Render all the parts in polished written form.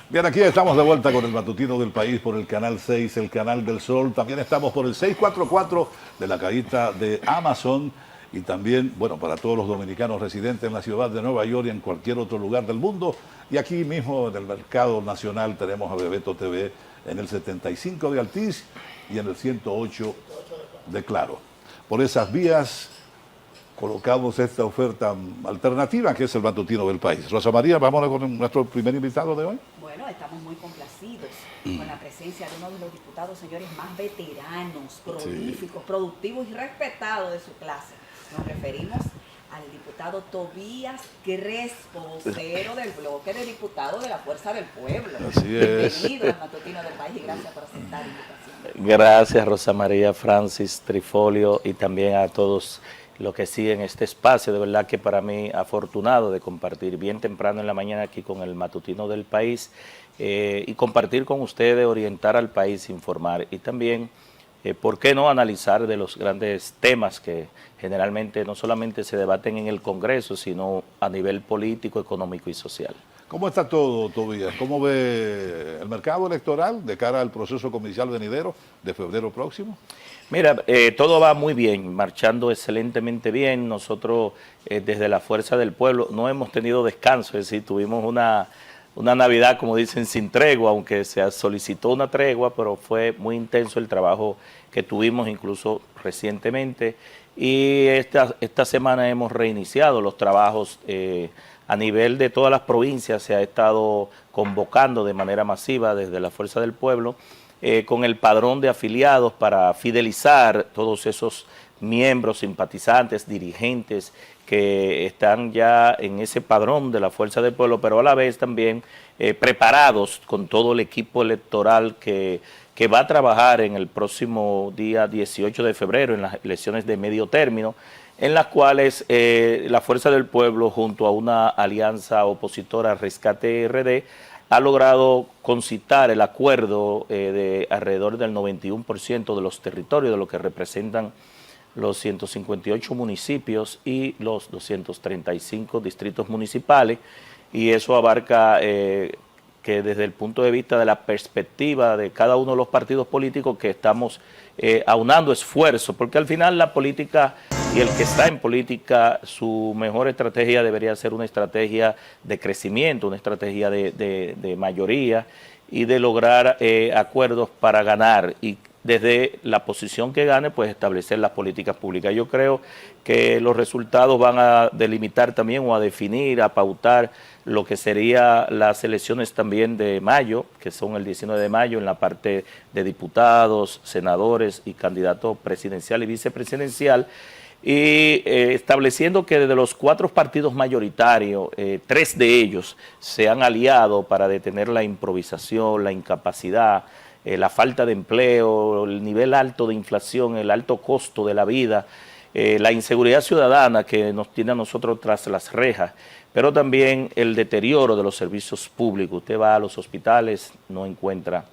Bien, aquí estamos de vuelta con el matutino del país por el Canal 6, el Canal del Sol. También estamos por el 644 de la caída de Amazon. Y también, bueno, para todos los dominicanos residentes en la ciudad de Nueva York y en cualquier otro lugar del mundo. Y aquí mismo en el mercado nacional tenemos a Bebeto TV en el 75 de Altiz y en el 108 de Claro. Por esas vías colocamos esta oferta alternativa que es el matutino del país. Rosa María, vamos con nuestro primer invitado de hoy. Bueno, estamos muy complacidos con la presencia de uno de los diputados, señores, más veteranos, prolíficos, productivos y respetados de su clase. Nos referimos al diputado Tobías Crespo, vocero del bloque de diputados de la Fuerza del Pueblo. Así es. Bienvenido al matutino del país y gracias por aceptar la invitación. Gracias, Rosa María, Francis, Trifolio y también a todos los que siguen este espacio. De verdad que para mí afortunado de compartir bien temprano en la mañana aquí con el matutino del país y compartir con ustedes, orientar al país, informar y también, ¿por qué no analizar de los grandes temas que generalmente no solamente se debaten en el Congreso, sino a nivel político, económico y social? ¿Cómo está todo, Tobías? ¿Cómo ve el mercado electoral de cara al proceso comercial venidero de febrero próximo? Mira, todo va muy bien, marchando excelentemente bien. Nosotros desde la Fuerza del Pueblo no hemos tenido descanso, es decir, tuvimos una Navidad, como dicen, sin tregua, aunque se solicitó una tregua, pero fue muy intenso el trabajo que tuvimos incluso recientemente. Y esta semana hemos reiniciado los trabajos a nivel de todas las provincias, se ha estado convocando de manera masiva desde la Fuerza del Pueblo, con el padrón de afiliados para fidelizar todos esos miembros, simpatizantes, dirigentes que están ya en ese padrón de la Fuerza del Pueblo, pero a la vez también preparados con todo el equipo electoral que va a trabajar en el próximo día 18 de febrero en las elecciones de medio término, en las cuales la Fuerza del Pueblo junto a una alianza opositora Rescate RD ha logrado concitar el acuerdo de alrededor del 91% de los territorios de lo que representan los 158 municipios y los 235 distritos municipales, y eso abarca que desde el punto de vista de la perspectiva de cada uno de los partidos políticos que estamos aunando esfuerzos, porque al final la política y el que está en política, su mejor estrategia debería ser una estrategia de crecimiento, una estrategia de mayoría y de lograr acuerdos para ganar y desde la posición que gane, pues establecer las políticas públicas. Yo creo que los resultados van a delimitar también o a definir, a pautar lo que serían las elecciones también de mayo, que son el 19 de mayo en la parte de diputados, senadores y candidatos presidencial y vicepresidencial, y estableciendo que desde los 4 partidos mayoritarios, 3 de ellos se han aliado para detener la improvisación, la incapacidad, la falta de empleo, el nivel alto de inflación, el alto costo de la vida, la inseguridad ciudadana que nos tiene a nosotros tras las rejas, pero también el deterioro de los servicios públicos. Usted va a los hospitales, no encuentra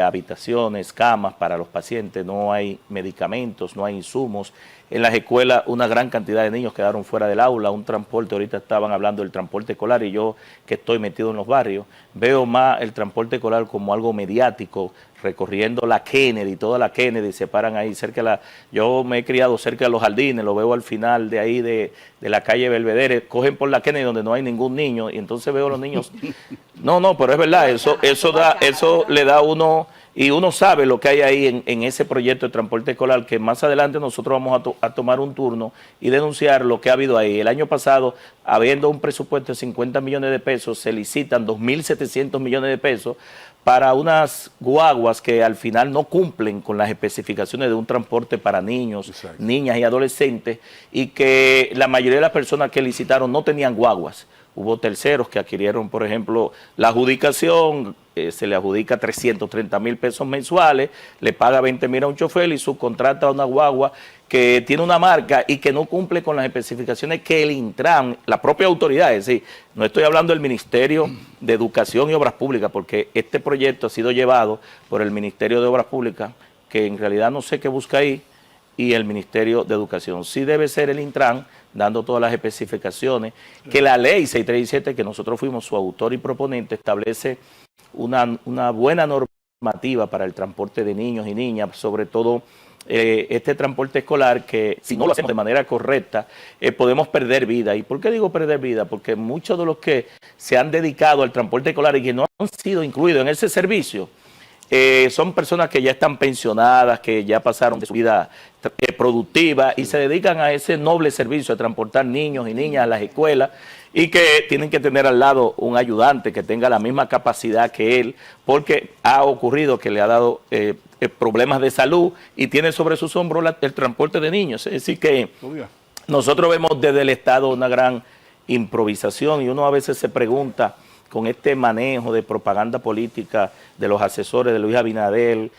habitaciones, camas para los pacientes, no hay medicamentos, no hay insumos. En las escuelas una gran cantidad de niños quedaron fuera del aula, un transporte, ahorita estaban hablando del transporte escolar y yo que estoy metido en los barrios, veo más el transporte escolar como algo mediático, recorriendo la Kennedy, toda la Kennedy, se paran ahí cerca de yo me he criado cerca de los jardines, lo veo al final de ahí de la calle Belvedere, cogen por la Kennedy donde no hay ningún niño y entonces veo a los niños, no, pero es verdad, eso le da a uno, y uno sabe lo que hay ahí en ese proyecto de transporte escolar, que más adelante nosotros vamos a tomar un turno y denunciar lo que ha habido ahí. El año pasado, habiendo un presupuesto de 50 millones de pesos, se licitan 2.700 millones de pesos para unas guaguas que al final no cumplen con las especificaciones de un transporte para niños, Exacto, niñas y adolescentes, y que la mayoría de las personas que licitaron no tenían guaguas. Hubo terceros que adquirieron, por ejemplo, la adjudicación, se le adjudica 330 mil pesos mensuales, le paga 20 mil a un chofer y subcontrata a una guagua que tiene una marca y que no cumple con las especificaciones que el Intran, la propia autoridad, es decir, no estoy hablando del Ministerio de Educación y Obras Públicas, porque este proyecto ha sido llevado por el Ministerio de Obras Públicas, que en realidad no sé qué busca ahí, y el Ministerio de Educación. Sí debe ser el Intran, dando todas las especificaciones, que la ley 637, que nosotros fuimos su autor y proponente, establece una buena normativa para el transporte de niños y niñas, sobre todo este transporte escolar, que si no lo hacemos de manera correcta, podemos perder vida. ¿Y por qué digo perder vida? Porque muchos de los que se han dedicado al transporte escolar y que no han sido incluidos en ese servicio, son personas que ya están pensionadas, que ya pasaron de su vida productiva y se dedican a ese noble servicio de transportar niños y niñas a las escuelas, y que tienen que tener al lado un ayudante que tenga la misma capacidad que él, porque ha ocurrido que le ha dado problemas de salud y tiene sobre sus hombros el transporte de niños. Es decir que nosotros vemos desde el Estado una gran improvisación, y uno a veces se pregunta, con este manejo de propaganda política de los asesores de Luis Abinader,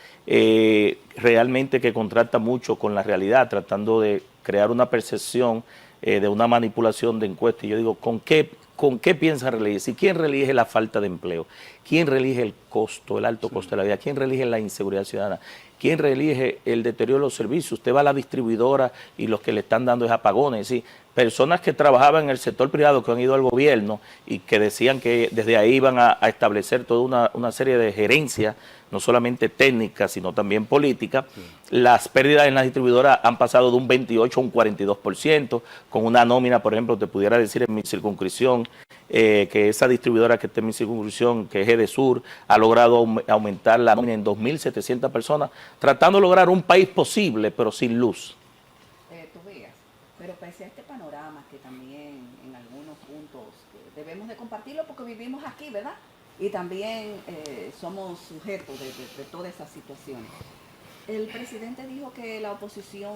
realmente que contrasta mucho con la realidad, tratando de crear una percepción de una manipulación de encuestas. Y yo digo, ¿con qué piensa reelegir? Si quién reelige la falta de empleo, quién reelige el costo, el alto costo de la vida, quién reelige la inseguridad ciudadana, quién reelige el deterioro de los servicios. Usted va a la distribuidora y los que le están dando es apagones. Es decir, personas que trabajaban en el sector privado, que han ido al gobierno y que decían que desde ahí iban a establecer toda una serie de gerencias, no solamente técnicas, sino también políticas. Las pérdidas en las distribuidoras han pasado de un 28 a un 42%, con una nómina, por ejemplo, te pudiera decir en mi circunscripción, que esa distribuidora que está en mi circunscripción, que es Edesur, ha logrado aumentar la nómina en 2.700 personas, tratando de lograr un país posible, pero sin luz. Tú veas, pero pese a este panorama que también en algunos puntos debemos de compartirlo porque vivimos aquí, ¿verdad? Y también somos sujetos de todas esas situaciones. El presidente dijo que la oposición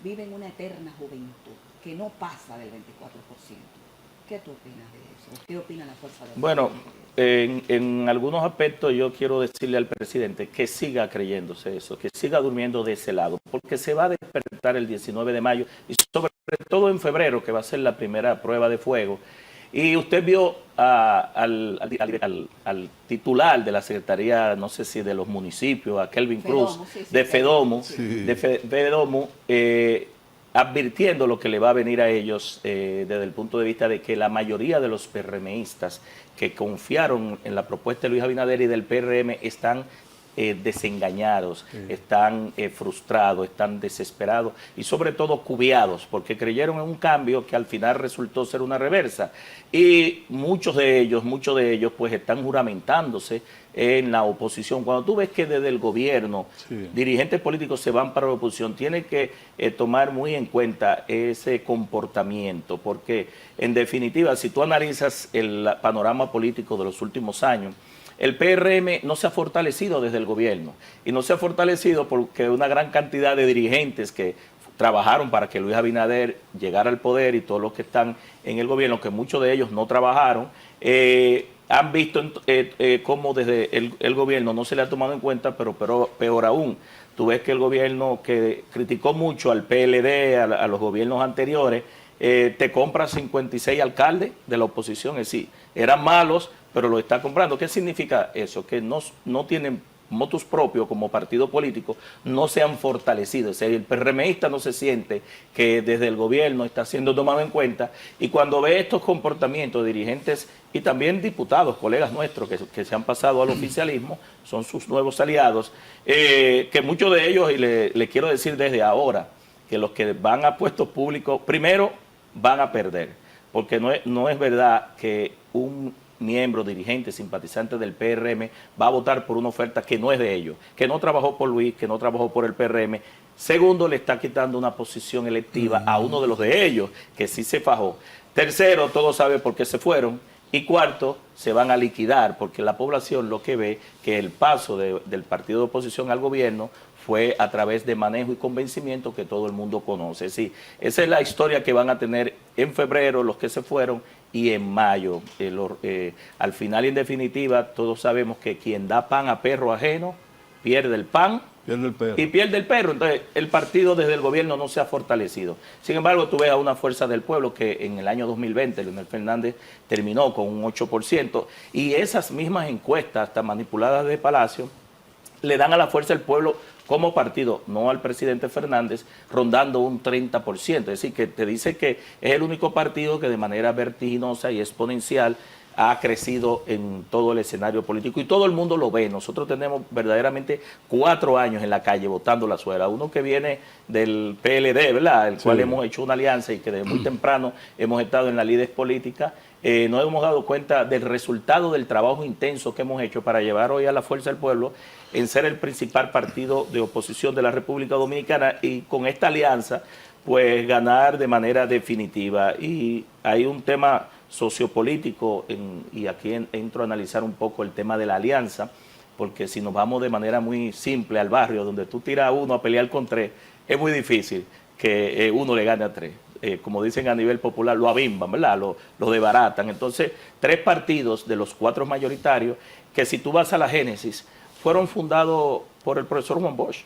vive en una eterna juventud, que no pasa del 24%. ¿Qué tú opinas de eso? ¿Qué opina la fuerza de Bueno, en algunos aspectos yo quiero decirle al presidente que siga creyéndose eso, que siga durmiendo de ese lado, porque se va a despertar el 19 de mayo y sobre todo en febrero, que va a ser la primera prueba de fuego. Y usted vio al titular de la Secretaría, no sé si de los municipios, a Kelvin Cruz, de Fedomo, advirtiendo lo que le va a venir a ellos desde el punto de vista de que la mayoría de los PRMistas que confiaron en la propuesta de Luis Abinader y del PRM están desengañados, están frustrados, están desesperados y sobre todo cubiados, porque creyeron en un cambio que al final resultó ser una reversa. Y muchos de ellos pues están juramentándose en la oposición. Cuando tú ves que desde el gobierno dirigentes políticos se van para la oposición, tiene que tomar muy en cuenta ese comportamiento, porque en definitiva, si tú analizas el panorama político de los últimos años, el PRM no se ha fortalecido desde el gobierno, y no se ha fortalecido porque una gran cantidad de dirigentes que trabajaron para que Luis Abinader llegara al poder, y todos los que están en el gobierno, que muchos de ellos no trabajaron, han visto cómo desde el gobierno no se le ha tomado en cuenta, pero peor aún. Tú ves que el gobierno que criticó mucho al PLD, a los gobiernos anteriores, te compra 56 alcaldes de la oposición, es decir, eran malos, pero lo está comprando. ¿Qué significa eso? Que no tienen motus propios como partido político, no se han fortalecido. O sea, el PRMista no se siente que desde el gobierno está siendo tomado en cuenta, y cuando ve estos comportamientos de dirigentes y también diputados, colegas nuestros que se han pasado al oficialismo, son sus nuevos aliados, que muchos de ellos, y le quiero decir desde ahora, que los que van a puestos públicos, primero van a perder, porque no es verdad que un miembro, dirigente, simpatizante del PRM va a votar por una oferta que no es de ellos, que no trabajó por Luis, que no trabajó por el PRM. Segundo, le está quitando una posición electiva a uno de los de ellos, que sí se fajó. Tercero, todos saben por qué se fueron. Y cuarto, se van a liquidar, porque la población lo que ve que el paso del partido de oposición al gobierno fue a través de manejo y convencimiento que todo el mundo conoce. Sí, esa es la historia que van a tener en febrero los que se fueron y en mayo. Al final y en definitiva, todos sabemos que quien da pan a perro ajeno pierde el pan y pierde el perro. Entonces, el partido desde el gobierno no se ha fortalecido. Sin embargo, tú ves a una fuerza del pueblo que en el año 2020, Leonel Fernández terminó con un 8%, y esas mismas encuestas, hasta manipuladas de Palacio, le dan a la fuerza del pueblo como partido, no al presidente Fernández, rondando un 30%. Es decir, que te dice que es el único partido que de manera vertiginosa y exponencial ha crecido en todo el escenario político y todo el mundo lo ve. Nosotros tenemos verdaderamente 4 años en la calle votando la suegra. Uno que viene del PLD, ¿verdad? El cual hemos hecho una alianza y que desde muy temprano hemos estado en la lides política. Nos hemos dado cuenta del resultado del trabajo intenso que hemos hecho para llevar hoy a la Fuerza del Pueblo en ser el principal partido de oposición de la República Dominicana y con esta alianza pues ganar de manera definitiva. Y hay un tema sociopolítico y aquí entro a analizar un poco el tema de la alianza, porque si nos vamos de manera muy simple al barrio donde tú tiras a uno a pelear con 3, es muy difícil que uno le gane a 3. Como dicen a nivel popular, lo abimban, ¿verdad? Lo desbaratan. Entonces, 3 partidos de los 4 mayoritarios, que si tú vas a la génesis, fueron fundados por el profesor Juan Bosch.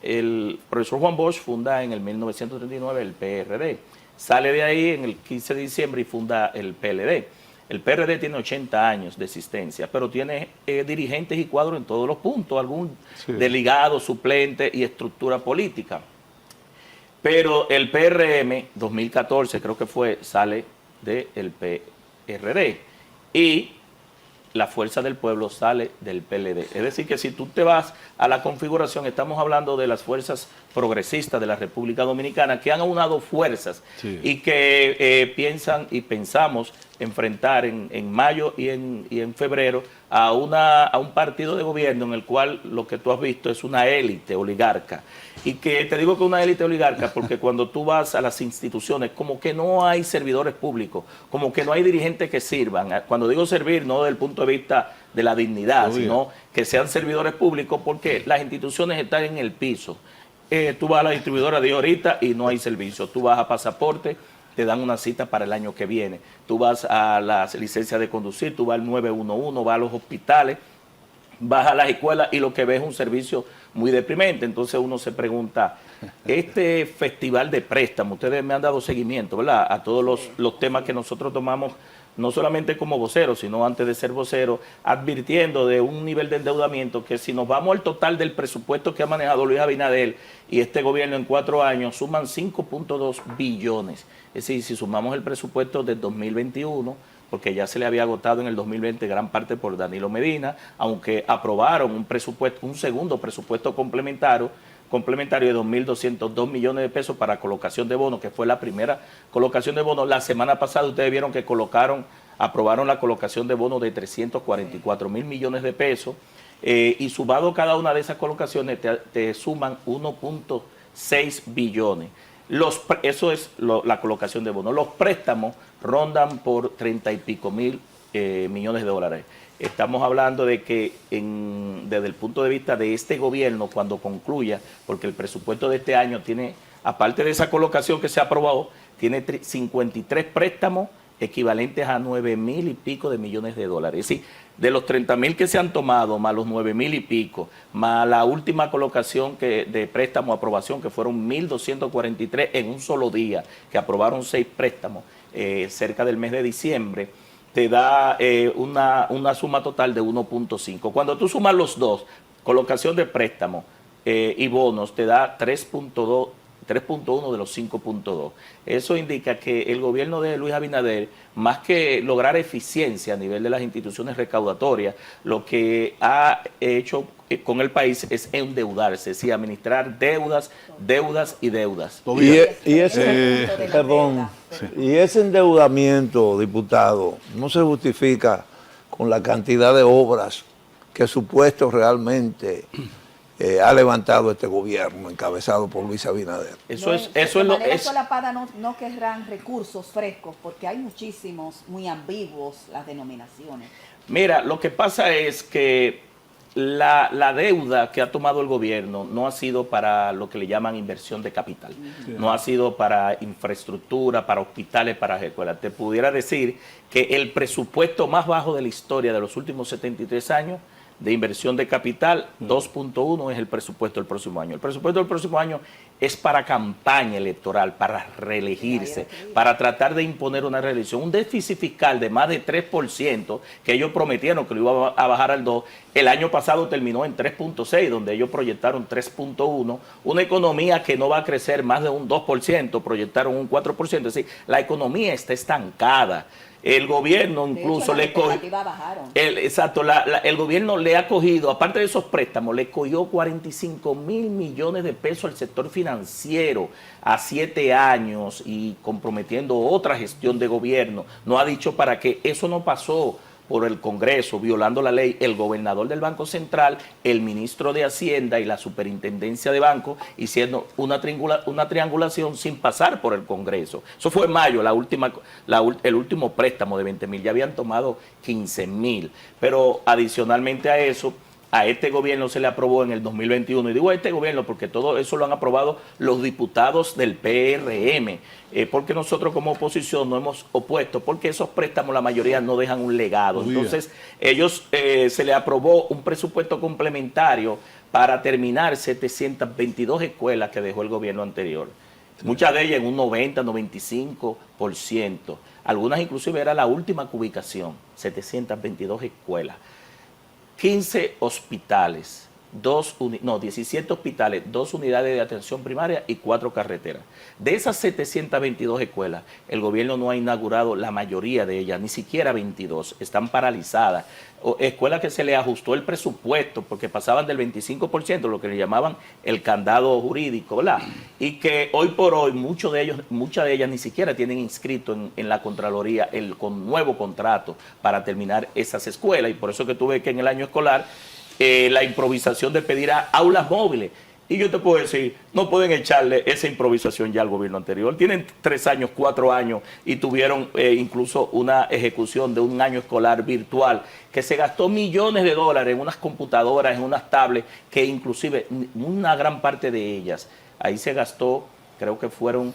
El profesor Juan Bosch funda en el 1939 el PRD. Sale de ahí en el 15 de diciembre y funda el PLD. El PRD tiene 80 años de existencia, pero tiene dirigentes y cuadros en todos los puntos, algún delegado, suplente y estructura política. Pero el PRM, 2014 creo que fue, sale del PRD y la Fuerza del Pueblo sale del PLD. Es decir, que si tú te vas a la configuración, estamos hablando de las fuerzas progresistas de la República Dominicana que han aunado fuerzas y que piensan y pensamos enfrentar en mayo y en febrero a un partido de gobierno en el cual lo que tú has visto es una élite oligarca. Y que te digo que una élite oligarca porque cuando tú vas a las instituciones, como que no hay servidores públicos, como que no hay dirigentes que sirvan. Cuando digo servir, no desde el punto de vista de la dignidad, sino que sean servidores públicos porque las instituciones están en el piso. Tú vas a la distribuidora de ahorita y no hay servicio. Tú vas a pasaporte, te dan una cita para el año que viene. Tú vas a las licencias de conducir, tú vas al 911, vas a los hospitales, vas a las escuelas y lo que ves es un servicio muy deprimente. Entonces uno se pregunta, este festival de préstamos, ustedes me han dado seguimiento, ¿verdad?, a todos los temas que nosotros tomamos, no solamente como voceros, sino antes de ser voceros, advirtiendo de un nivel de endeudamiento que si nos vamos al total del presupuesto que ha manejado Luis Abinader y este gobierno en 4 años, suman 5.2 billones. Es decir, si sumamos el presupuesto del 2021, porque ya se le había agotado en el 2020 gran parte por Danilo Medina, aunque aprobaron un segundo presupuesto complementario de 2.202 millones de pesos para colocación de bonos, que fue la primera colocación de bonos. La semana pasada ustedes vieron que aprobaron la colocación de bonos de 344 mil millones de pesos, y sumado cada una de esas colocaciones te suman 1.6 billones. Eso es la colocación de bonos. Los préstamos rondan por 30 y pico mil millones de dólares. Estamos hablando de que desde el punto de vista de este gobierno, cuando concluya, porque el presupuesto de este año tiene, aparte de esa colocación que se ha aprobado, tiene 53 préstamos equivalentes a 9.000 y pico de millones de dólares. Es decir, de los 30.000 que se han tomado, más los 9.000 y pico, más la última colocación de préstamo aprobación, que fueron 1.243 en un solo día, que aprobaron 6 préstamos cerca del mes de diciembre, te da una suma total de 1.5. Cuando tú sumas los dos, colocación de préstamo y bonos, te da 3.1 de los 5.2. Eso indica que el gobierno de Luis Abinader, más que lograr eficiencia a nivel de las instituciones recaudatorias, lo que ha hecho con el país es endeudarse, es decir, administrar deudas y deudas. Y ese endeudamiento, diputado, no se justifica con la cantidad de obras que supuesto realmente ha levantado este gobierno encabezado por Luis Abinader. Solapada no querrán recursos frescos porque hay muchísimos muy ambiguos las denominaciones. Mira, lo que pasa es que la deuda que ha tomado el gobierno no ha sido para lo que le llaman inversión de capital, no ha sido para infraestructura, para hospitales, para escuelas. Te pudiera decir que el presupuesto más bajo de la historia de los últimos 73 años de inversión de capital, 2.1 es el presupuesto del próximo año. El presupuesto del próximo año es para campaña electoral, para reelegirse, para tratar de imponer una reelección. Un déficit fiscal de más de 3%, que ellos prometieron que lo iba a bajar al 2%, el año pasado terminó en 3.6%, donde ellos proyectaron 3.1%, una economía que no va a crecer más de un 2%, proyectaron un 4%, es decir, la economía está estancada. El gobierno De hecho, incluso las le cogió... expectativas bajaron. Exacto, el gobierno le ha cogido, aparte de esos préstamos, le cogió 45 mil millones de pesos al sector financiero a 7 años y comprometiendo otra gestión de gobierno. No ha dicho para qué. Eso no pasó por el Congreso, violando la ley, el gobernador del Banco Central, el ministro de Hacienda y la superintendencia de banco hicieron una triangulación sin pasar por el Congreso. Eso fue en mayo, el último préstamo de 20 mil, ya habían tomado 15 mil, pero adicionalmente a eso, a este gobierno se le aprobó en el 2021, y digo a este gobierno porque todo eso lo han aprobado los diputados del PRM, porque nosotros como oposición no hemos opuesto, porque esos préstamos la mayoría no dejan un legado. Entonces ellos se le aprobó un presupuesto complementario para terminar 722 escuelas que dejó el gobierno anterior. Muchas de ellas en un 90, 95%. Algunas inclusive era la última ubicación, 722 escuelas. 15 hospitales, 17 hospitales, 2 unidades de atención primaria y 4 carreteras. De esas 722 escuelas, el gobierno no ha inaugurado la mayoría de ellas, ni siquiera 22, están paralizadas. Escuelas que se le ajustó el presupuesto porque pasaban del 25%, lo que le llamaban el candado jurídico, ¿verdad? Y que hoy por hoy muchas de ellas ni siquiera tienen inscrito en la Contraloría el nuevo contrato para terminar esas escuelas, y por eso que tuve que en el año escolar la improvisación de pedir a aulas móviles. Y yo te puedo decir, no pueden echarle esa improvisación ya al gobierno anterior. Tienen 3 años, 4 años y tuvieron incluso una ejecución de un año escolar virtual que se gastó millones de dólares en unas computadoras, en unas tablets, que inclusive una gran parte de ellas, ahí se gastó, creo que fueron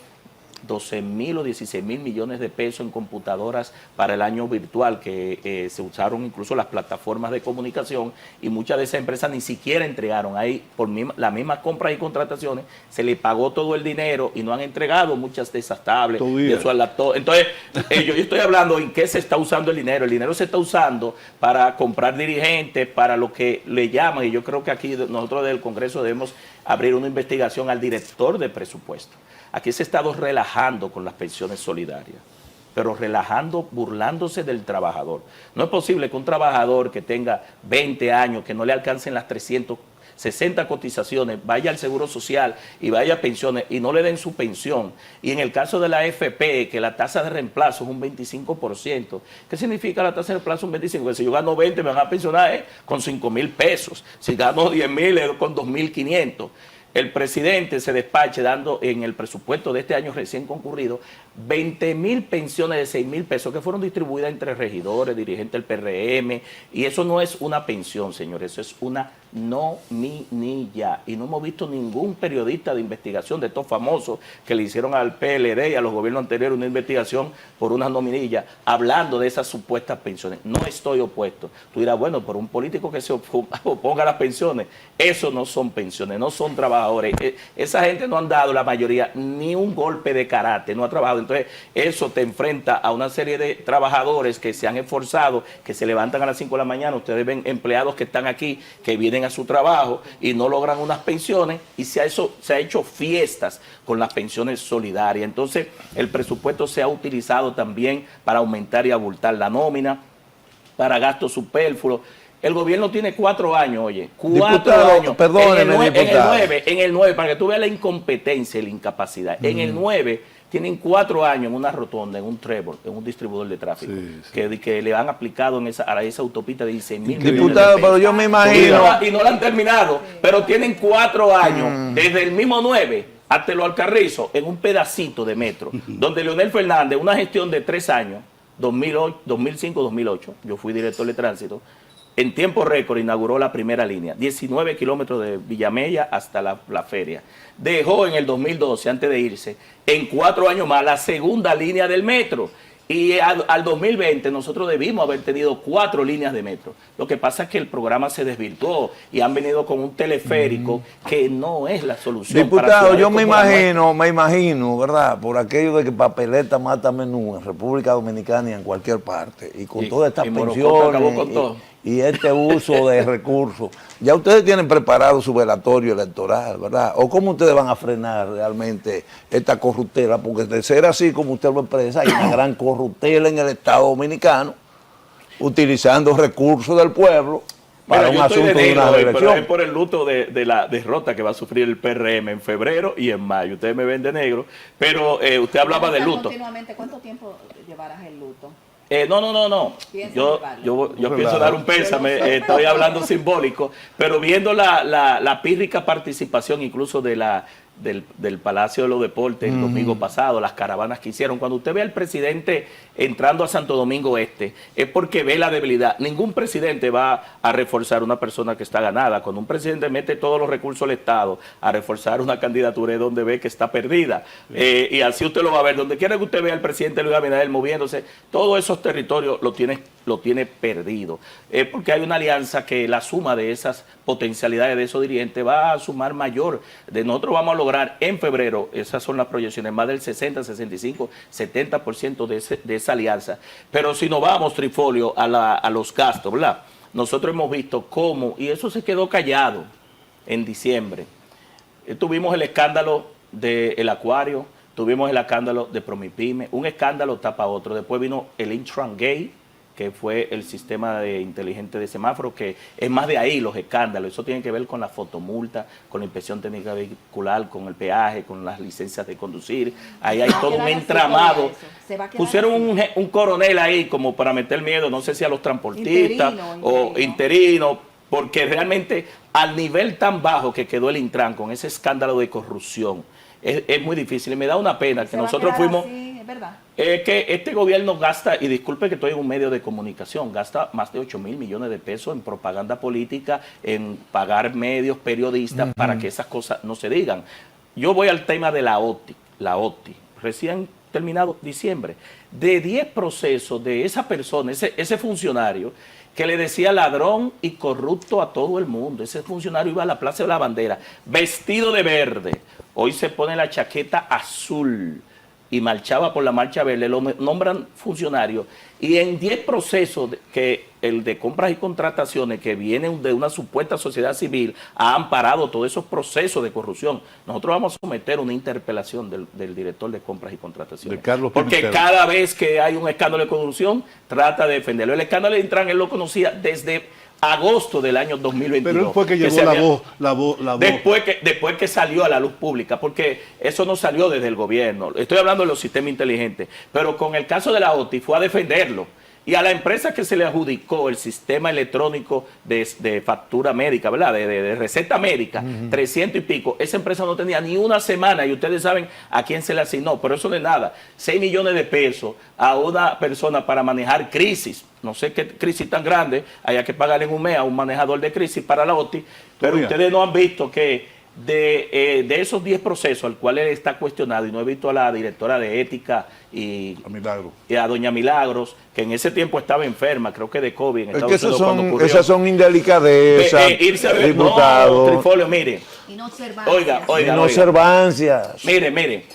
12 mil o 16 mil millones de pesos en computadoras para el año virtual, que se usaron incluso las plataformas de comunicación, y muchas de esas empresas ni siquiera entregaron. Ahí por las mismas compras y contrataciones se le pagó todo el dinero y no han entregado muchas de esas tablets, de esos laptops. Entonces yo estoy hablando en qué se está usando el dinero. El dinero se está usando para comprar dirigentes, para lo que le llaman, y yo creo que aquí nosotros del Congreso debemos abrir una investigación al director de presupuesto. Aquí se ha estado relajando con las pensiones solidarias, pero relajando, burlándose del trabajador. No es posible que un trabajador que tenga 20 años, que no le alcancen las 360 cotizaciones, vaya al Seguro Social y vaya a pensiones y no le den su pensión. Y en el caso de la AFP, que la tasa de reemplazo es un 25%. ¿Qué significa la tasa de reemplazo un 25%? Porque si yo gano 20, me van a pensionar con 5,000 pesos. Si gano 10,000, es con 2,500. El presidente se despache dando en el presupuesto de este año recién concurrido 20,000 pensiones de 6,000 pesos que fueron distribuidas entre regidores, dirigentes del PRM, y eso no es una pensión, señores, eso es una nominilla. Y no hemos visto ningún periodista de investigación de estos famosos que le hicieron al PLD y a los gobiernos anteriores una investigación por una nominilla hablando de esas supuestas pensiones. No estoy opuesto. Tú dirás, bueno, por un político que se oponga a las pensiones, eso no son pensiones, no son trabajadores. Esa gente no han dado, la mayoría, ni un golpe de karate, no ha trabajado. Entonces, eso te enfrenta a una serie de trabajadores que se han esforzado, que se levantan a las 5 de la mañana. Ustedes ven empleados que están aquí, que vienen a su trabajo y no logran unas pensiones, y se ha hecho fiestas con las pensiones solidarias. Entonces, el presupuesto se ha utilizado también para aumentar y abultar la nómina, para gastos superfluos. El gobierno tiene 4 años, oye, 4 años. Perdóneme, en el 9, para que tú veas la incompetencia y la incapacidad. En el 9 tienen 4 años en una rotonda, en un trébol, en un distribuidor de tráfico, que le han aplicado a esa autopista de 16,000 millones de pesos. Diputado, pero yo me imagino... Y no la han terminado, pero tienen 4 años, desde el mismo 9 hasta lo Alcarrizo, en un pedacito de metro, donde Leonel Fernández, una gestión de 3 años, 2005-2008, yo fui director de tránsito, en tiempo récord inauguró la primera línea, 19 kilómetros de Villamella hasta la feria. Dejó en el 2012, antes de irse, en 4 años más, la segunda línea del metro. Y al 2020 nosotros debimos haber tenido 4 líneas de metro. Lo que pasa es que el programa se desvirtuó y han venido con un teleférico que no es la solución. Diputado, yo me imagino, ¿verdad? Por aquello de que papeleta mata menú en República Dominicana y en cualquier parte. Y con todas estas pensiones y este uso de recursos. Ya ustedes tienen preparado su velatorio electoral, ¿verdad? ¿O cómo ustedes van a frenar realmente esta corruptela? Porque de ser así como usted lo expresa, hay una gran corruptela en el Estado Dominicano, utilizando recursos del pueblo para un asunto de una pero elección. es por el luto de la derrota que va a sufrir el PRM en febrero y en mayo. Ustedes me ven de negro, pero usted hablaba de luto. Continuamente, ¿cuánto tiempo llevarás el luto? No. ¿Piensas Yo llevarlo? pienso dar un pésame, estoy hablando simbólico, pero viendo la pírrica participación incluso del Palacio de los Deportes el domingo pasado, las caravanas que hicieron. Cuando usted ve al presidente entrando a Santo Domingo Este, es porque ve la debilidad. Ningún presidente va a reforzar una persona que está ganada. Cuando un presidente mete todos los recursos del Estado a reforzar una candidatura es donde ve que está perdida. Y así usted lo va a ver. Donde quiera que usted vea al presidente Luis Abinader moviéndose, todos esos territorios lo tiene perdido. Porque hay una alianza que la suma de esas potencialidades de esos dirigentes va a sumar mayor. Nosotros vamos a lograr en febrero, esas son las proyecciones, más del 60, 65, 70% de esa alianza. Pero si nos vamos, Trifolio, a los gastos, ¿verdad? Nosotros hemos visto cómo, y eso se quedó callado en diciembre. Tuvimos el escándalo del Acuario, tuvimos el escándalo de Promipyme, un escándalo tapa otro. Después vino el Intran Gate, que fue el sistema inteligente de semáforo, que es más de ahí los escándalos. Eso tiene que ver con la fotomulta, con la inspección técnica vehicular, con el peaje, con las licencias de conducir. Ahí hay todo un entramado. Pusieron un coronel ahí como para meter miedo, no sé si a los transportistas o interinos, porque realmente al nivel tan bajo que quedó el Intran con ese escándalo de corrupción, es muy difícil. Y me da una pena que nosotros fuimos... Es verdad. Que este gobierno gasta, y disculpe que estoy en un medio de comunicación, gasta más de 8.000 millones de pesos en propaganda política, en pagar medios, periodistas, para que esas cosas no se digan. Yo voy al tema de la OTI, recién terminado diciembre, de 10 procesos de esa persona, ese funcionario, que le decía ladrón y corrupto a todo el mundo. Ese funcionario iba a la Plaza de la Bandera, vestido de verde, hoy se pone la chaqueta azul, y marchaba por la marcha verde, lo nombran funcionario, y en 10 procesos que el de compras y contrataciones que vienen de una supuesta sociedad civil ha amparado todos esos procesos de corrupción. Nosotros vamos a someter una interpelación del director de compras y contrataciones. Porque cada vez que hay un escándalo de corrupción, trata de defenderlo. El escándalo de Intran él lo conocía desde agosto del año 2022. Pero él fue que llevó la voz. Después que salió a la luz pública, porque eso no salió desde el gobierno. Estoy hablando de los sistemas inteligentes. Pero con el caso de la OTI fue a defenderlo. Y a la empresa que se le adjudicó el sistema electrónico de factura médica, ¿verdad? De receta médica, 300 y pico, esa empresa no tenía ni una semana y ustedes saben a quién se le asignó, pero eso no es nada. 6 millones de pesos a una persona para manejar crisis. No sé qué crisis tan grande, haya que pagarle en un mes a un manejador de crisis para la OTI, pero ustedes no han visto que de esos 10 procesos al cual él está cuestionado, y no he visto a la directora de ética y a doña Milagros, que en ese tiempo estaba enferma, creo que de COVID. Es que esas son indelicadezas, diputado. No, Trifolio, mire. Inobservancias. Mire.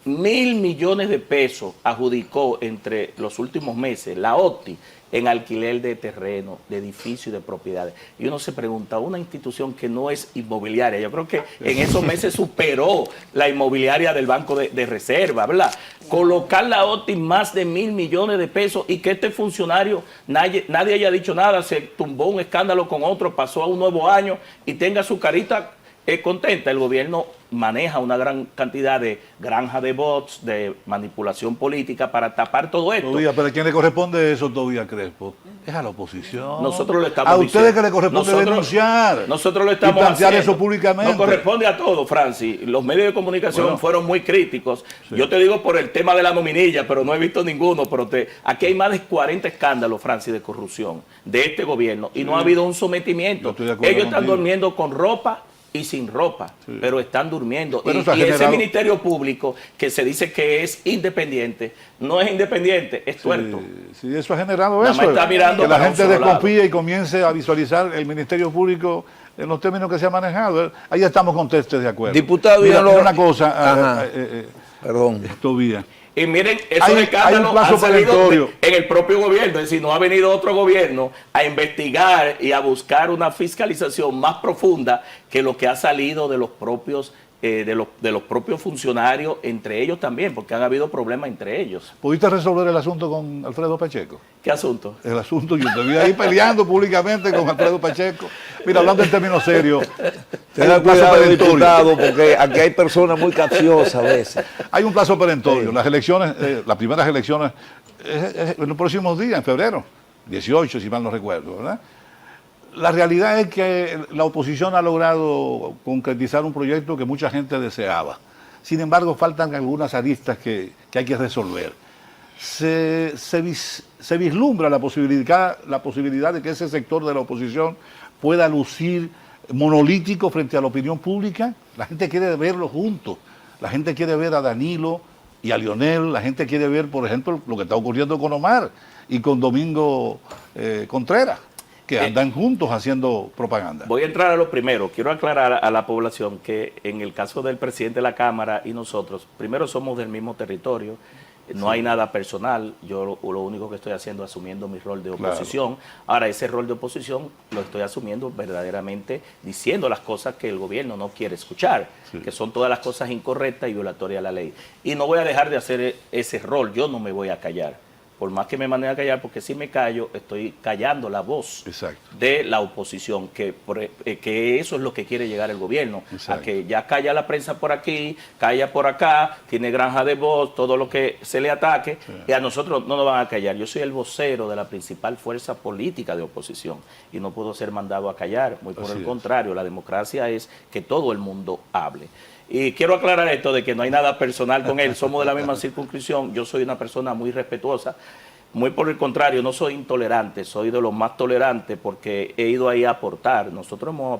1.000 millones de pesos adjudicó entre los últimos meses la OTI en alquiler de terreno, de edificios y de propiedades. Y uno se pregunta, una institución que no es inmobiliaria, yo creo que en esos meses superó la inmobiliaria del Banco de Reserva, ¿verdad? Colocar la OTI más de 1.000 millones de pesos y que este funcionario, nadie haya dicho nada, se tumbó un escándalo con otro, pasó a un nuevo año y tenga su carita contenta. El gobierno maneja una gran cantidad de granja de bots, de manipulación política para tapar todo esto. Pero ¿a quién le corresponde eso, Tobías Crespo? Es a la oposición. Nosotros lo estamos a ustedes que le corresponde denunciar. Nosotros lo estamos y plantear haciendo. Eso públicamente. Nos corresponde a todos, Francis. Los medios de comunicación fueron muy críticos. Sí. Yo te digo por el tema de la nominilla, pero no he visto ninguno. Pero aquí hay más de 40 escándalos, Francis, de corrupción de este gobierno y no ha habido un sometimiento. Ellos están durmiendo con ropa y sin ropa, pero están durmiendo. Pero y ese Ministerio Público, que se dice que es independiente, no es independiente, es tuerto. Sí, eso ha generado eso. Está mirando que la gente desconfíe y comience a visualizar el Ministerio Público en los términos que se ha manejado. Ahí estamos con testes de acuerdo. Diputado, mira una cosa, perdón. Tobías. Y miren, esos Hay un escándalos plazo han salido perentorio. en el propio gobierno, es decir, no ha venido otro gobierno a investigar y a buscar una fiscalización más profunda que lo que ha salido de los propios de los propios funcionarios, entre ellos también, porque han habido problemas entre ellos. ¿Pudiste resolver el asunto con Alfredo Pacheco? ¿Qué asunto? El asunto, yo te vi ahí peleando públicamente con Alfredo Pacheco. Mira, hablando en términos serios, hay Tenga un plazo cuidado, perentorio. diputado, porque aquí hay personas muy capciosas a veces. Hay un plazo perentorio. Sí. Las elecciones, las primeras elecciones, en los próximos días, en febrero, 18, si mal no recuerdo, ¿verdad? La realidad es que la oposición ha logrado concretizar un proyecto que mucha gente deseaba. Sin embargo, faltan algunas aristas que hay que resolver. Se vislumbra la posibilidad de que ese sector de la oposición pueda lucir monolítico frente a la opinión pública. La gente quiere verlo juntos. La gente quiere ver a Danilo y a Lionel. La gente quiere ver, por ejemplo, lo que está ocurriendo con Omar y con Domingo Contreras, que andan juntos haciendo propaganda. Voy a entrar a lo primero. Quiero aclarar a la población que en el caso del presidente de la Cámara y nosotros, primero somos del mismo territorio, no hay nada personal, yo lo único que estoy haciendo es asumiendo mi rol de oposición. Claro. Ahora, ese rol de oposición lo estoy asumiendo verdaderamente diciendo las cosas que el gobierno no quiere escuchar, que son todas las cosas incorrectas y violatorias a la ley. Y no voy a dejar de hacer ese rol, yo no me voy a callar. Por más que me manden a callar, porque si me callo, estoy callando la voz de la oposición, que eso es lo que quiere llegar el gobierno, a que ya calla la prensa por aquí, calla por acá, tiene granja de voz, todo lo que se le ataque, y a nosotros no nos van a callar. Yo soy el vocero de la principal fuerza política de oposición, y no puedo ser mandado a callar, muy por el contrario, la democracia es que todo el mundo hable. Y quiero aclarar esto de que no hay nada personal con él, somos de la misma circunscripción, yo soy una persona muy respetuosa, muy por el contrario, no soy intolerante, soy de los más tolerantes porque he ido ahí a aportar. Nosotros hemos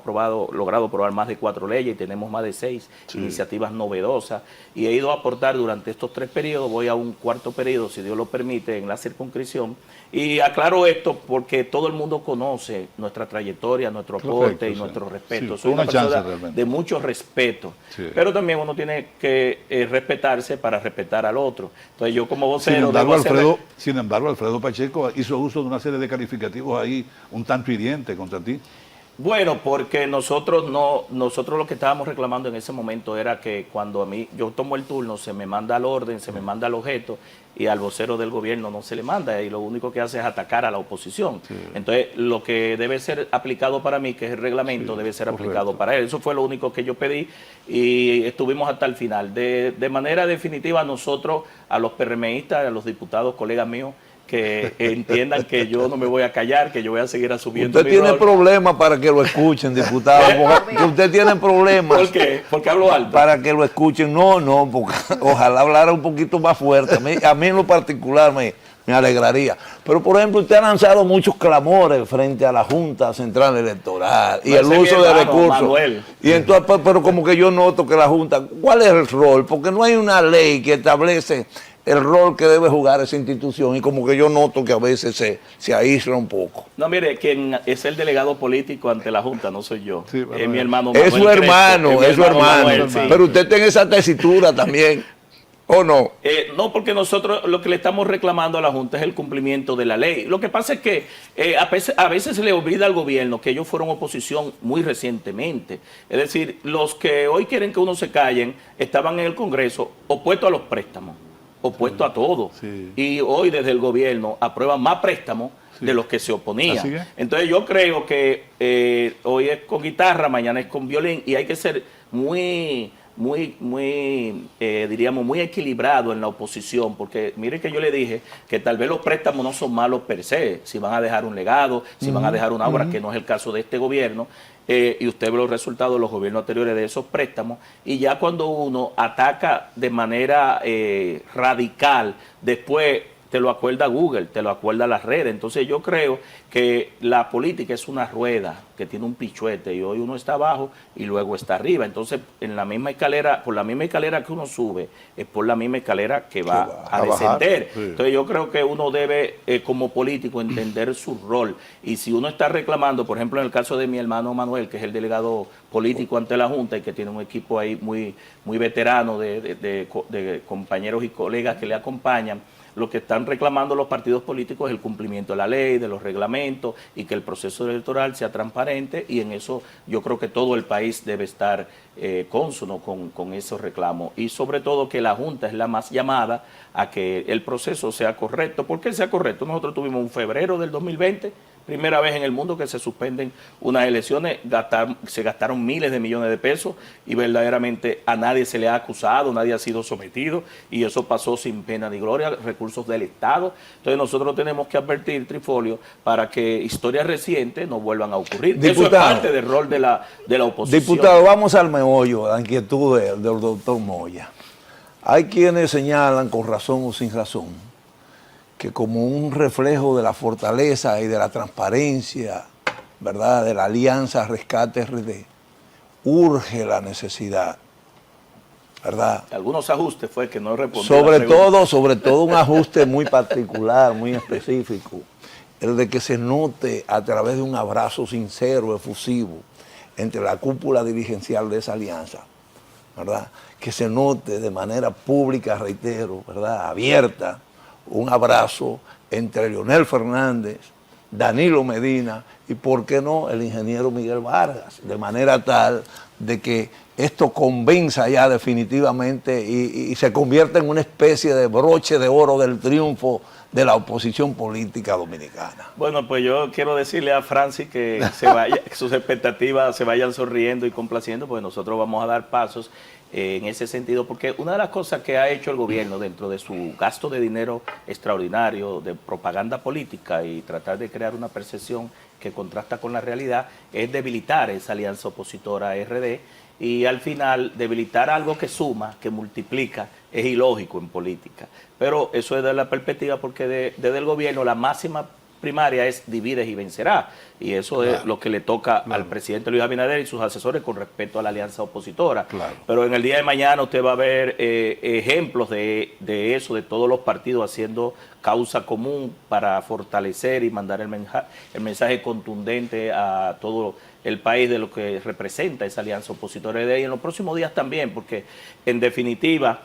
logrado aprobar más de 4 leyes y tenemos más de 6 iniciativas novedosas y he ido a aportar durante estos 3 periodos, voy a un 4º periodo, si Dios lo permite, en la circunscripción. Y aclaro esto porque todo el mundo conoce nuestra trayectoria, nuestro aporte y nuestro respeto. Soy una persona de mucho respeto, pero también uno tiene que respetarse para respetar al otro. Entonces yo como vocero... Sin embargo, Alfredo Pacheco hizo uso de una serie de calificativos ahí un tanto hiriente contra ti. Bueno, porque nosotros lo que estábamos reclamando en ese momento era que cuando a mí yo tomo el turno, se me manda el orden, se me manda el objeto y al vocero del gobierno no se le manda y lo único que hace es atacar a la oposición. Entonces, lo que debe ser aplicado para mí, que es el reglamento, debe ser aplicado para él. Eso fue lo único que yo pedí y estuvimos hasta el final. De manera definitiva, nosotros, a los PRMistas, a los diputados, colegas míos, que entiendan que yo no me voy a callar, que yo voy a seguir asumiendo Usted tiene problemas para que lo escuchen, diputado. Porque usted tiene problemas. ¿Por qué? ¿Porque hablo alto? Para que lo escuchen. No, porque ojalá hablara un poquito más fuerte. A mí en lo particular me alegraría. Pero, por ejemplo, usted ha lanzado muchos clamores frente a la Junta Central Electoral y el uso de recursos. Manuel. Y entonces, pero como que yo noto que la Junta, ¿cuál es el rol? Porque no hay una ley que establece el rol que debe jugar esa institución y como que yo noto que a veces se aísla un poco. No, mire, quien es el delegado político ante la Junta no soy yo, es mi hermano Manuel. Es su hermano, es su hermano. Manuel, sí. Pero usted tiene esa tesitura también, ¿o no? No, porque nosotros lo que le estamos reclamando a la Junta es el cumplimiento de la ley. Lo que pasa es que a veces se le olvida al gobierno que ellos fueron oposición muy recientemente. Es decir, los que hoy quieren que uno se callen estaban en el Congreso opuestos a los préstamos, opuesto a todo. Y hoy desde el gobierno aprueban más préstamos de los que se oponían. Entonces yo creo que hoy es con guitarra, mañana es con violín y hay que ser diríamos, muy equilibrado en la oposición, porque mire que yo le dije que tal vez los préstamos no son malos per se, si van a dejar un legado, si van a dejar una obra, que no es el caso de este gobierno, y usted ve los resultados de los gobiernos anteriores de esos préstamos, y ya cuando uno ataca de manera radical, después te lo acuerda Google, te lo acuerda las redes. Entonces yo creo que la política es una rueda que tiene un pichuete y hoy uno está abajo y luego está arriba. Entonces en la misma escalera, por la misma escalera que uno sube, es por la misma escalera que va a descender. Sí. Entonces yo creo que uno debe como político entender su rol. Y si uno está reclamando, por ejemplo en el caso de mi hermano Manuel, que es el delegado político ante la Junta y que tiene un equipo ahí muy veterano de compañeros y colegas que le acompañan, lo que están reclamando los partidos políticos es el cumplimiento de la ley, de los reglamentos y que el proceso electoral sea transparente, y en eso yo creo que todo el país debe estar cónsono con esos reclamos, y sobre todo que la Junta es la más llamada a que el proceso sea correcto. ¿Por qué sea correcto? Nosotros tuvimos en febrero del 2020, primera vez en el mundo que se suspenden unas elecciones, se gastaron miles de millones de pesos y verdaderamente a nadie se le ha acusado, nadie ha sido sometido, y eso pasó sin pena ni gloria, recursos del Estado. Entonces nosotros tenemos que advertir, Trifolio, para que historias recientes no vuelvan a ocurrir. Diputado, eso es parte del rol de la oposición. Diputado, vamos al meollo, a la inquietud del doctor Moya. Hay quienes señalan, con razón o sin razón, que como un reflejo de la fortaleza y de la transparencia, ¿verdad?, de la alianza Rescate RD, urge la necesidad, ¿verdad? Algunos ajustes fue que no respondió. Sobre todo un ajuste muy particular, muy específico, el de que se note a través de un abrazo sincero, efusivo, entre la cúpula dirigencial de esa alianza, ¿verdad?, que se note de manera pública, reitero, ¿verdad?, abierta, un abrazo entre Leonel Fernández, Danilo Medina y, ¿por qué no?, el ingeniero Miguel Vargas, de manera tal de que esto convenza ya definitivamente y se convierta en una especie de broche de oro del triunfo de la oposición política dominicana. Bueno, pues yo quiero decirle a Francis que que sus expectativas se vayan sonriendo y complaciendo, porque nosotros vamos a dar pasos en ese sentido, porque una de las cosas que ha hecho el gobierno dentro de su gasto de dinero extraordinario de propaganda política y tratar de crear una percepción que contrasta con la realidad es debilitar esa alianza opositora RD, y al final debilitar algo que suma, que multiplica, es ilógico en política. Pero eso es de la perspectiva, porque desde el gobierno la máxima primaria es divides y vencerás, y eso es lo que le toca al presidente Luis Abinader y sus asesores con respecto a la alianza opositora. Pero en el día de mañana usted va a ver ejemplos de eso, de todos los partidos haciendo causa común para fortalecer y mandar el mensaje contundente a todo el país de lo que representa esa alianza opositora, y en los próximos días también, porque en definitiva,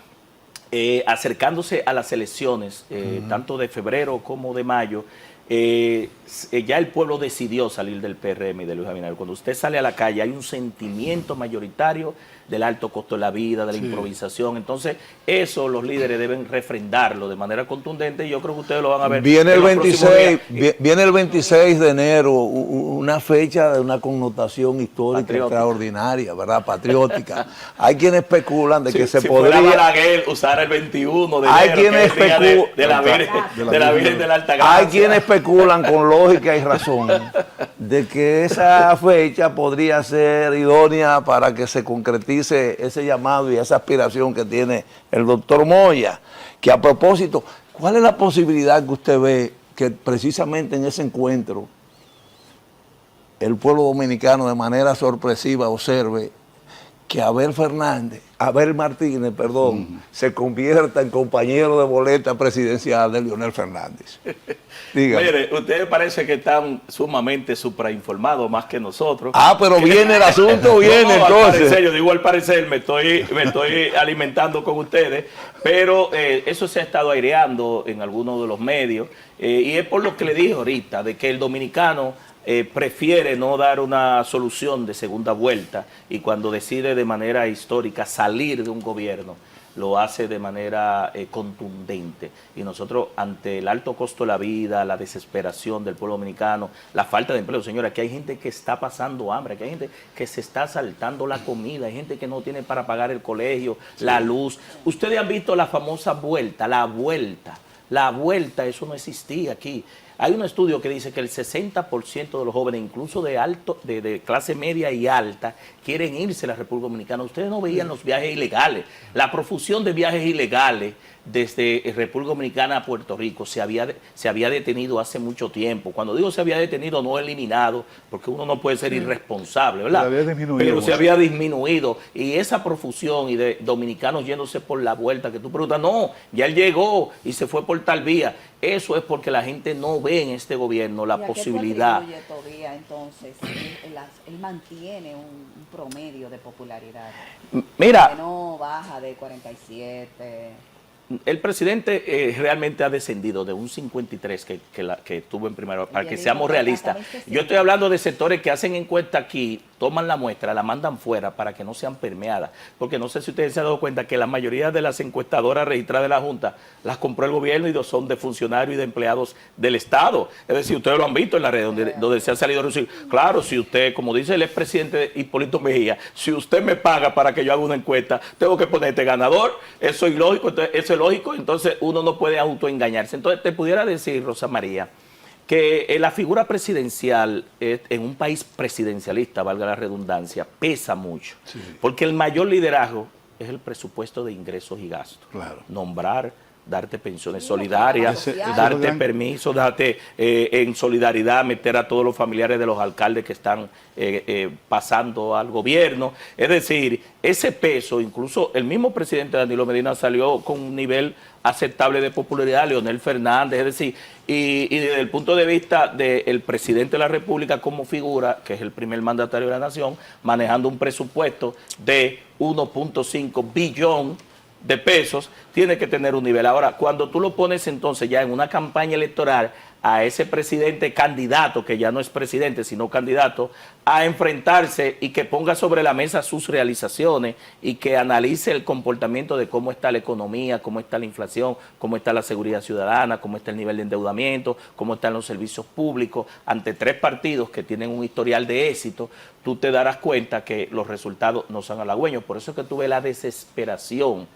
acercándose a las elecciones, tanto de febrero como de mayo, ya el pueblo decidió salir del PRM y de Luis Abinader. Cuando usted sale a la calle hay un sentimiento mayoritario del alto costo de la vida, de la improvisación. Entonces eso los líderes deben refrendarlo de manera contundente, y yo creo que ustedes lo van a ver. Viene el 26 de enero, una fecha de una connotación histórica extraordinaria, ¿verdad?, patriótica. Hay quienes especulan de que se podría... Balaguer usar el 21 de enero, hay quienes de la Virgen de la Alta Gracia. Hay quienes especulan con lógica y razón de que esa fecha podría ser idónea para que se concretice ese llamado y esa aspiración que tiene el doctor Moya. Que a propósito, ¿cuál es la posibilidad que usted ve que precisamente en ese encuentro el pueblo dominicano de manera sorpresiva observe que Abel Martínez, se convierta en compañero de boleta presidencial de Leonel Fernández? Mire, ustedes parece que están sumamente suprainformados más que nosotros. Pero viene el asunto, entonces. Yo digo al parecer, me estoy alimentando con ustedes, pero eso se ha estado aireando en algunos de los medios, y es por lo que le dije ahorita, de que el dominicano prefiere no dar una solución de segunda vuelta, y cuando decide de manera histórica salir de un gobierno, lo hace de manera contundente. Y nosotros, ante el alto costo de la vida, la desesperación del pueblo dominicano, la falta de empleo, señora, aquí hay gente que está pasando hambre, aquí hay gente que se está saltando la comida, hay gente que no tiene para pagar el colegio, la luz. Ustedes han visto la famosa vuelta, la vuelta, eso no existía aquí. Hay un estudio que dice que el 60% de los jóvenes, incluso de clase media y alta, quieren irse a la República Dominicana. Ustedes no veían los viajes ilegales. La profusión de viajes ilegales desde República Dominicana a Puerto Rico se había detenido hace mucho tiempo. Cuando digo se había detenido, no eliminado, porque uno no puede ser irresponsable, ¿verdad? Se había disminuido, pero se había disminuido. Y esa profusión y de dominicanos yéndose por la vuelta, que tú preguntas, no, ya él llegó y se fue por tal vía. Eso es porque la gente no ve en este gobierno la posibilidad. ¿Y a qué tú atribuyes todavía entonces? Él mantiene un promedio de popularidad. Mira, Que no baja de 47. el presidente realmente ha descendido de un 53 que tuvo en primero, para que seamos realistas. Yo estoy hablando de sectores que hacen encuesta aquí, toman la muestra, la mandan fuera para que no sean permeadas. Porque no sé si ustedes se han dado cuenta que la mayoría de las encuestadoras registradas de la Junta las compró el gobierno y son de funcionarios y de empleados del Estado. Es decir, ustedes lo han visto en la red donde se han salido a reducir. Claro, si usted, como dice el expresidente Hipólito Mejía, si usted me paga para que yo haga una encuesta, tengo que ponerte ganador. Eso es ilógico, eso es lógico, entonces uno no puede autoengañarse. Entonces te pudiera decir, Rosa María, que la figura presidencial en un país presidencialista, valga la redundancia, pesa mucho. Sí. Porque el mayor liderazgo es el presupuesto de ingresos y gastos. Claro. Nombrar, darte pensiones solidarias, darte permiso, darte en solidaridad, meter a todos los familiares de los alcaldes que están pasando al gobierno. Es decir, ese peso, incluso el mismo presidente Danilo Medina salió con un nivel aceptable de popularidad, Leonel Fernández, es decir, y desde el punto de vista del presidente de la República como figura, que es el primer mandatario de la nación, manejando un presupuesto de 1.5 billón de pesos, tiene que tener un nivel. Ahora, cuando tú lo pones entonces ya en una campaña electoral a ese presidente candidato, que ya no es presidente, sino candidato, a enfrentarse y que ponga sobre la mesa sus realizaciones y que analice el comportamiento de cómo está la economía, cómo está la inflación, cómo está la seguridad ciudadana, cómo está el nivel de endeudamiento, cómo están los servicios públicos, ante tres partidos que tienen un historial de éxito, tú te darás cuenta que los resultados no son halagüeños. Por eso es que tú ves la desesperación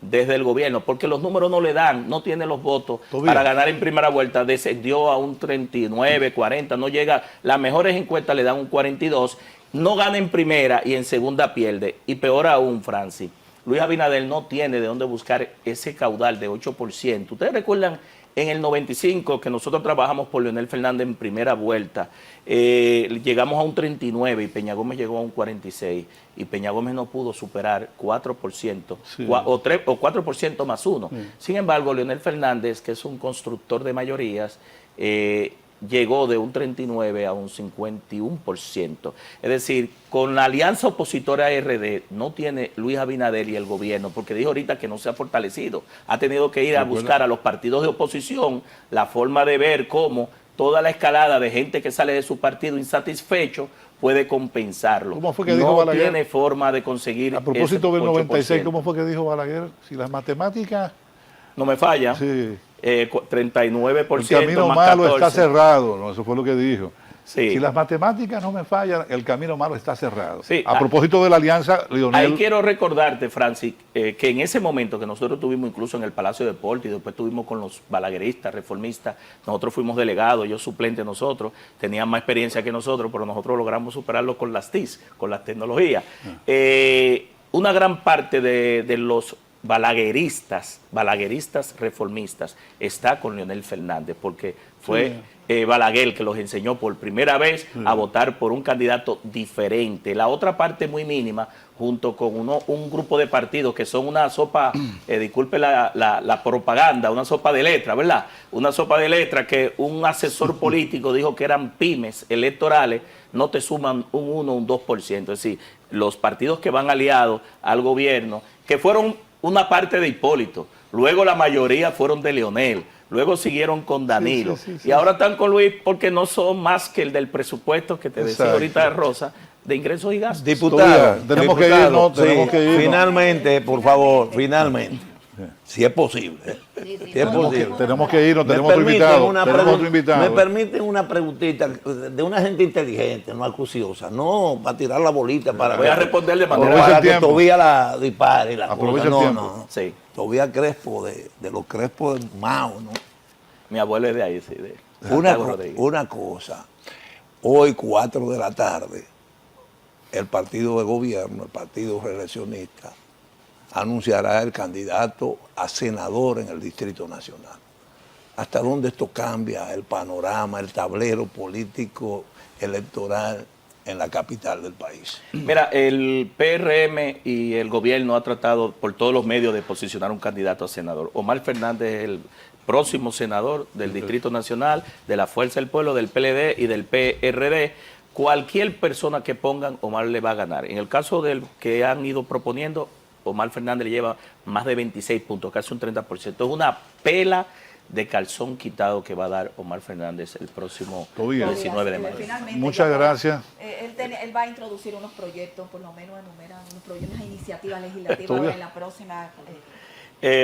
desde el gobierno, porque los números no le dan, no tiene los votos para ganar en primera vuelta, descendió a un 39, 40, no llega, las mejores encuestas le dan un 42, no gana en primera y en segunda pierde, y peor aún, Francis, Luis Abinader no tiene de dónde buscar ese caudal de 8%. Ustedes recuerdan en el 95 que nosotros trabajamos por Leonel Fernández en primera vuelta, llegamos a un 39 y Peña Gómez llegó a un 46 y Peña Gómez no pudo superar 4%, sí, o 4% más 1. Sí. Sin embargo, Leonel Fernández, que es un constructor de mayorías, llegó de un 39 a un 51%. Es decir, con la alianza opositora RD no tiene Luis Abinader y el gobierno, porque dijo ahorita que no se ha fortalecido. Ha tenido que ir a buscar a los partidos de oposición la forma de ver cómo toda la escalada de gente que sale de su partido insatisfecho puede compensarlo. ¿Cómo fue que dijo Balaguer? No tiene forma de conseguir. A propósito del 96, ¿cómo fue que dijo Balaguer? Si las matemáticas no me falla. Sí. 39%. El camino más malo 14. está cerrado, ¿no? Eso fue lo que dijo. Sí. Si las matemáticas no me fallan, el camino malo está cerrado. Sí. A propósito de la alianza, Leonel... Ahí quiero recordarte, Francis, que en ese momento que nosotros tuvimos incluso en el Palacio de Deportes y después tuvimos con los balagueristas, reformistas, nosotros fuimos delegados, yo suplente nosotros, tenían más experiencia que nosotros, pero nosotros logramos superarlo con las TIC, con las tecnologías. Una gran parte de los balagueristas reformistas está con Leonel Fernández, porque fue Balaguer que los enseñó por primera vez a votar por un candidato diferente. La otra parte muy mínima, junto con un grupo de partidos que son una sopa, disculpe la propaganda, una sopa de letras, ¿verdad? Una sopa de letras que un asesor político dijo que eran pymes electorales, no te suman un 1 o un 2%. Es decir, los partidos que van aliados al gobierno, que fueron una parte de Hipólito, luego la mayoría fueron de Leonel, luego siguieron con Danilo, y ahora están con Luis porque no son más que el del presupuesto que te decía ahorita de Rosa, de ingresos y gastos. Diputado, tenemos que irnos, tenemos que irnos. Finalmente, por favor, finalmente, si es posible. Si es posible. Tenemos que irnos, tenemos otro invitado. Me permiten una preguntita de una gente inteligente, no acuciosa, no para tirar la bolita para... Voy a responder de manera... Para que Tobías la dispare y la aprovecha el tiempo. No. Sí. Tobías Crespo, de los Crespos de Mao, ¿no? Mi abuelo es de ahí, sí. De Una, Santiago Rodríguez. una cosa, hoy 4 de la tarde, el partido de gobierno, el partido reeleccionista, anunciará el candidato a senador en el Distrito Nacional. ¿Hasta dónde esto cambia el panorama, el tablero político electoral en la capital del país? Mira, el PRM y el gobierno ha tratado por todos los medios de posicionar un candidato a senador. Omar Fernández es el próximo senador del Distrito Nacional, de la Fuerza del Pueblo, del PLD y del PRD. Cualquier persona que pongan, Omar le va a ganar. En el caso del que han ido proponiendo, Omar Fernández le lleva más de 26 puntos, casi un 30%. Es una pela de calzón quitado que va a dar Omar Fernández el próximo Tobías. 19 de mayo. Finalmente, Muchas ya gracias. Él va a introducir unos proyectos, por lo menos enumeran unos proyectos, unas iniciativas legislativas Tobías. en la próxima.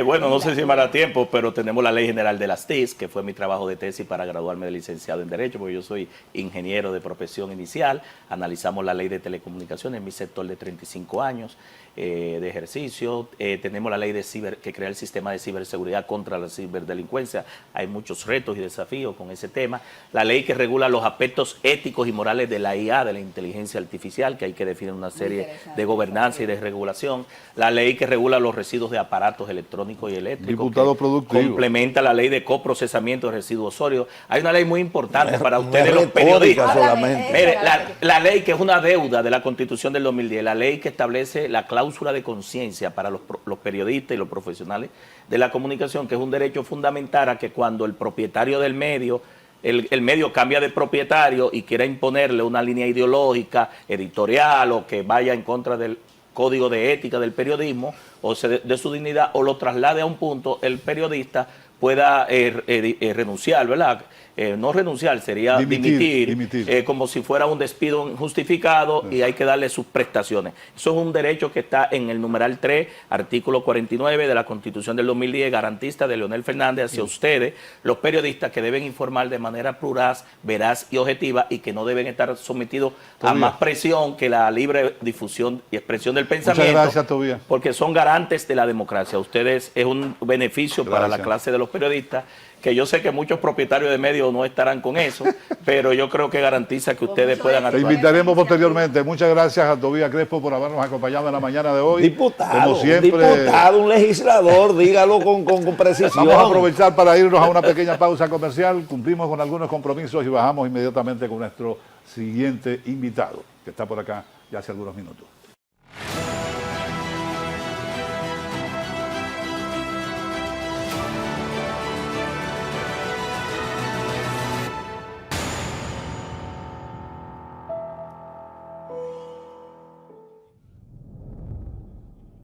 Bueno, no sé si me hará tiempo, pero tenemos la Ley General de las TIC, que fue mi trabajo de tesis para graduarme de licenciado en Derecho, porque yo soy ingeniero de profesión inicial. Analizamos la Ley de Telecomunicaciones en mi sector de 35 años de ejercicio. Tenemos la ley de que crea el sistema de ciberseguridad contra la ciberdelincuencia. Hay muchos retos y desafíos con ese tema. La ley que regula los aspectos éticos y morales de la IA, de la inteligencia artificial, que hay que definir una serie de gobernanza y de regulación. La ley que regula los residuos de aparatos electrónicos y eléctricos. Diputado productivo. Complementa la ley de coprocesamiento de residuos sólidos. Hay una ley muy importante para No es ustedes los retórica periodistas. solamente. Mire, la ley que es una deuda de la Constitución del 2010, la ley que establece la cláusula de conciencia para los periodistas y los profesionales de la comunicación, que es un derecho fundamental a que cuando el propietario del medio, el medio cambia de propietario y quiera imponerle una línea ideológica, editorial o que vaya en contra del código de ética del periodismo o de su dignidad o lo traslade a un punto, el periodista pueda renunciar, ¿verdad? No renunciar, sería dimitir. Como si fuera un despido injustificado y hay que darle sus prestaciones. Eso es un derecho que está en el numeral 3, artículo 49 de la Constitución del 2010, garantista de Leonel Fernández hacia ustedes, los periodistas que deben informar de manera plural, veraz y objetiva y que no deben estar sometidos a más presión que la libre difusión y expresión del pensamiento. Muchas gracias, Tobías. Porque son garantes de la democracia. Ustedes es un beneficio para la clase de los periodistas, que yo sé que muchos propietarios de medios no estarán con eso, pero yo creo que garantiza que ustedes puedan Te actuar. invitaremos posteriormente. Muchas gracias a Tobías Crespo por habernos acompañado en la mañana de hoy. Diputado, Como siempre, un legislador, dígalo con precisión. vamos a aprovechar para irnos a una pequeña pausa comercial. Cumplimos con algunos compromisos y bajamos inmediatamente con nuestro siguiente invitado, que está por acá ya hace algunos minutos.